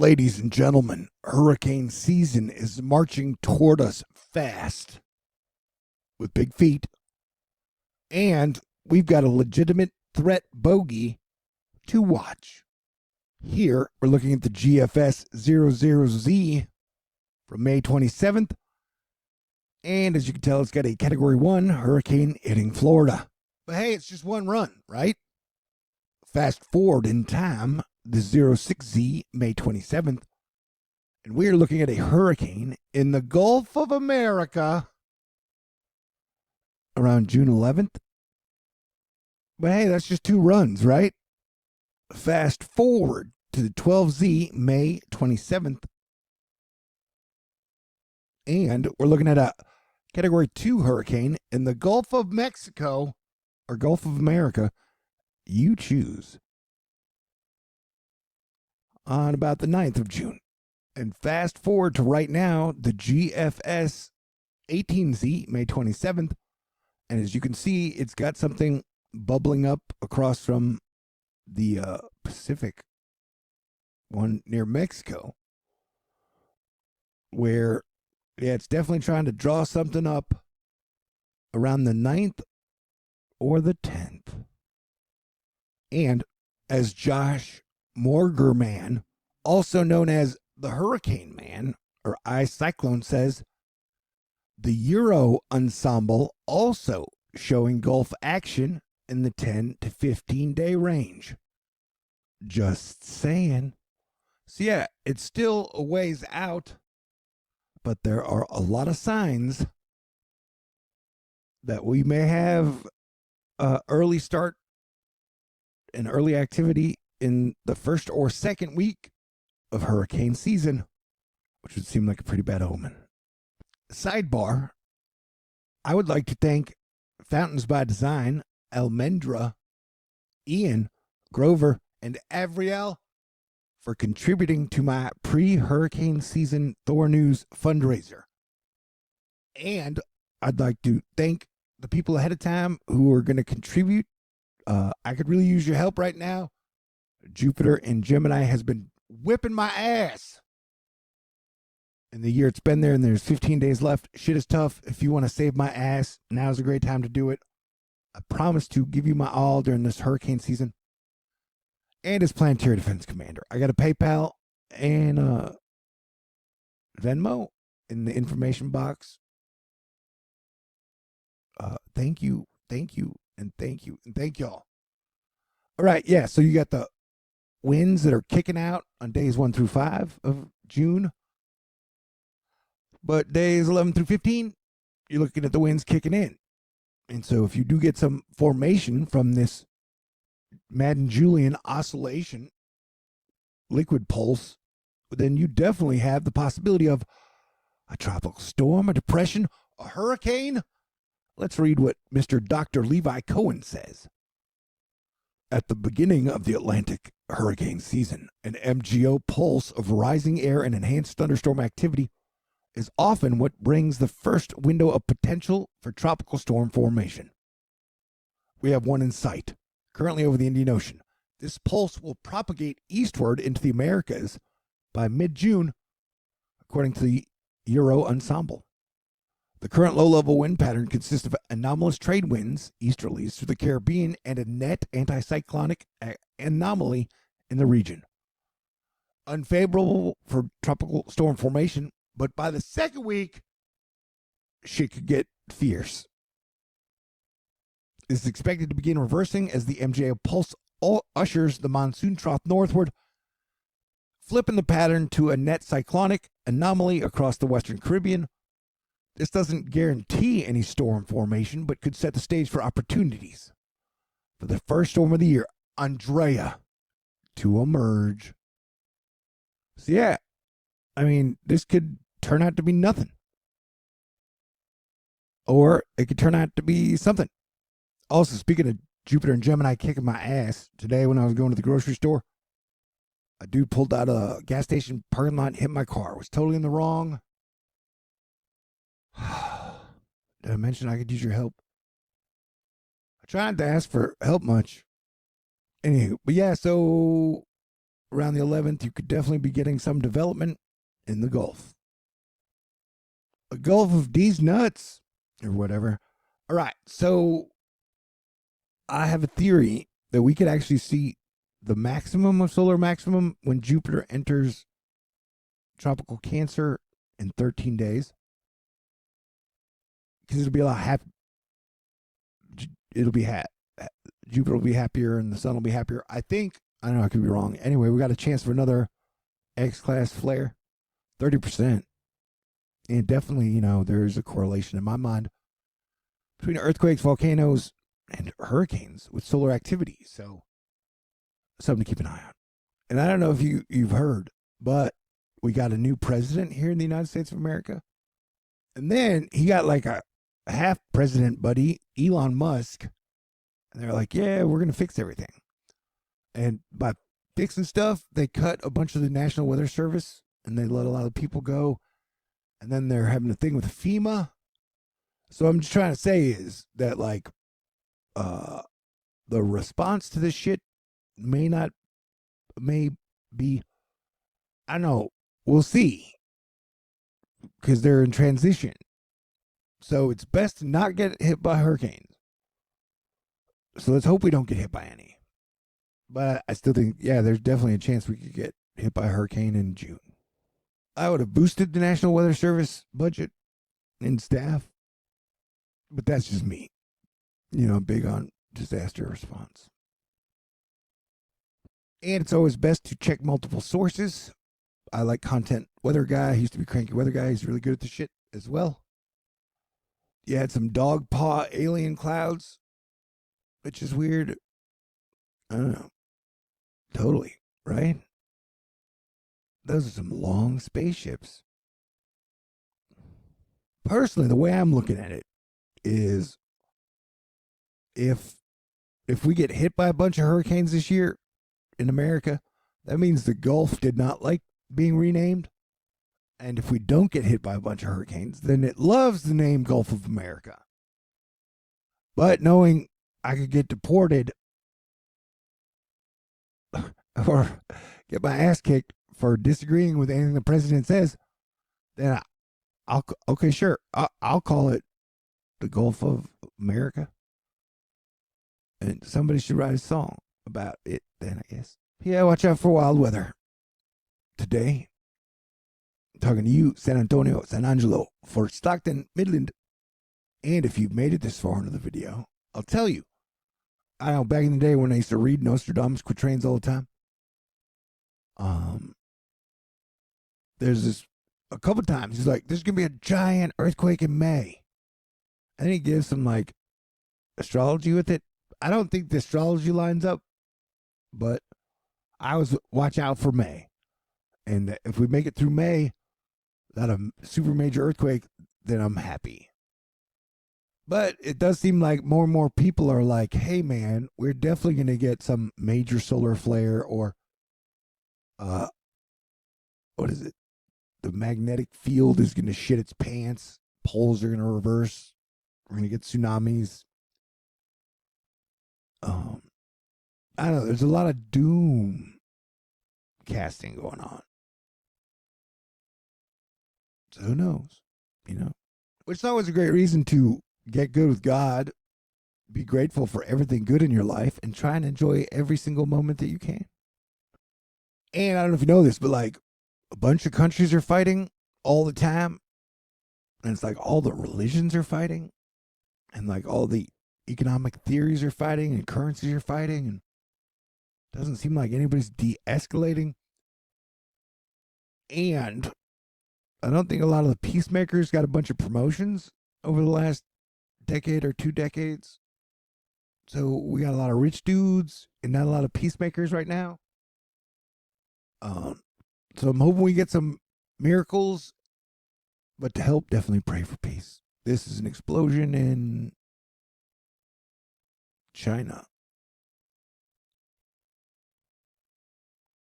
Ladies and gentlemen, hurricane season is marching toward us fast with big feet, and we've got a legitimate threat bogey to watch. Here, we're looking at the GFS 00Z from May 27th, and as you can tell, it's got a Category 1 hurricane hitting Florida. But hey, it's just one run, right? Fast forward in time, the 06Z, May 27th, and we're looking at a hurricane in the Gulf of America around June 11th. But hey, that's just two runs, right? Fast forward to the 12Z, May 27th, and we're looking at a Category 2 hurricane in the Gulf of Mexico or Gulf of America. You choose. On about the 9th of June. And fast forward to right now, the GFS 18Z, May 27th. And as you can see, it's got something bubbling up across from the Pacific, one near Mexico, where, yeah, it's definitely trying to draw something up around the 9th or the 10th. And as Josh Morgerman, also known as the Hurricane Man, or iCyclone, says, the Euro Ensemble also showing Gulf action in the 10 to 15 day range. Just saying. So yeah, it's still a ways out, but there are a lot of signs that we may have early start and early activity in the first or second week of hurricane season, which would seem like a pretty bad omen. Sidebar, I would like to thank Fountains by Design, Almendra, Ian, Grover, and Avriel for contributing to my pre-hurricane season Thor News fundraiser. And I'd like to thank the people ahead of time who are going to contribute. I could really use your help right now. Jupiter and Gemini has been whipping my ass in the year it's been there, and there's 15 days left. Shit is tough. If you want to save my ass, now's a great time to do it. I promise to give you my all during this hurricane season. And as Planetary Defense Commander, I got a PayPal and Venmo in the information box. Thank you, and thank you, and thank y'all. All right, yeah, so you got the winds that are kicking out on days 1 through 5 of June. But days 11 through 15, you're looking at the winds kicking in. And so if you do get some formation from this Madden-Julian oscillation, liquid pulse, then you definitely have the possibility of a tropical storm, a depression, a hurricane. Let's read what Mr. Dr. Levi Cohen says. At the beginning of the Atlantic hurricane season, an MGO pulse of rising air and enhanced thunderstorm activity is often what brings the first window of potential for tropical storm formation. We have one in sight, currently over the Indian Ocean. This pulse will propagate eastward into the Americas by mid-June, according to the Euro Ensemble. The current low-level wind pattern consists of anomalous trade winds, easterlies, through the Caribbean and a net anticyclonic anomaly in the region. Unfavorable for tropical storm formation, but by the second week, shit could get fierce. This is expected to begin reversing as the MJO pulse ushers the monsoon trough northward, flipping the pattern to a net cyclonic anomaly across the Western Caribbean. This doesn't guarantee any storm formation, but could set the stage for opportunities for the first storm of the year, Andrea, to emerge. So yeah, I mean, this could turn out to be nothing. Or it could turn out to be something. Also, speaking of Jupiter and Gemini kicking my ass, today when I was going to the grocery store, a dude pulled out a gas station parking lot and hit my car. Was totally in the wrong. Did I mention I could use your help? I tried to ask for help much. Anywho, but yeah, so around the 11th, you could definitely be getting some development in the Gulf. A Gulf of these nuts or whatever. All right, so I have a theory that we could actually see the maximum of solar maximum when Jupiter enters tropical Cancer in 13 days. Because it'll be a lot happy. It'll be Jupiter will be happier and the sun will be happier. I think. I don't know. I could be wrong. Anyway, we got a chance for another X-class flare, 30%. And definitely, there's a correlation in my mind between earthquakes, volcanoes, and hurricanes with solar activity. So, something to keep an eye on. And I don't know if you've heard, but we got a new president here in the United States of America. And then he got like a half president buddy, Elon Musk. And they're like, yeah, we're going to fix everything. And by fixing stuff, they cut a bunch of the National Weather Service and they let a lot of people go. And then they're having a thing with FEMA. So I'm just trying to say is that like the response to this shit may be, I don't know, we'll see. Because they're in transition. So it's best to not get hit by hurricanes. So let's hope we don't get hit by any. But I still think, yeah, there's definitely a chance we could get hit by a hurricane in June. I would have boosted the National Weather Service budget and staff. But that's just me. I'm big on disaster response. And it's always best to check multiple sources. I like Content Weather Guy. He used to be Cranky Weather Guy. He's really good at the shit as well. You had some dog paw alien clouds, which is weird. I don't know. Totally, right? Those are some long spaceships. Personally, the way I'm looking at it is if we get hit by a bunch of hurricanes this year in America, that means the Gulf did not like being renamed. And if we don't get hit by a bunch of hurricanes, then it loves the name Gulf of America. But knowing I could get deported or get my ass kicked for disagreeing with anything the president says, then okay, sure. I'll call it the Gulf of America. And somebody should write a song about it then, I guess. Yeah, watch out for wild weather. Today, I'm talking to you, San Antonio, San Angelo, Fort Stockton, Midland. And if you've made it this far into the video, I'll tell you. I know back in the day when I used to read Nostradamus quatrains all the time, there's this a couple times he's like, there's gonna be a giant earthquake in May. And then he gives some like astrology with it. I don't think the astrology lines up, but I was watch out for May. And if we make it through May, not a super major earthquake, then I'm happy. But it does seem like more and more people are like, hey man, we're definitely going to get some major solar flare or, what is it? The magnetic field is going to shit its pants. Poles are going to reverse. We're going to get tsunamis. I don't know. There's a lot of doom casting going on. So who knows? Which is always a great reason to get good with God, be grateful for everything good in your life, and try and enjoy every single moment that you can. And I don't know if you know this, but like a bunch of countries are fighting all the time. And it's like all the religions are fighting. And like all the economic theories are fighting and currencies are fighting. And it doesn't seem like anybody's de-escalating. And I don't think a lot of the peacemakers got a bunch of promotions over the last decade or 2 decades. So we got a lot of rich dudes and not a lot of peacemakers right now. So I'm hoping we get some miracles. But to help, definitely pray for peace. This is an explosion in China.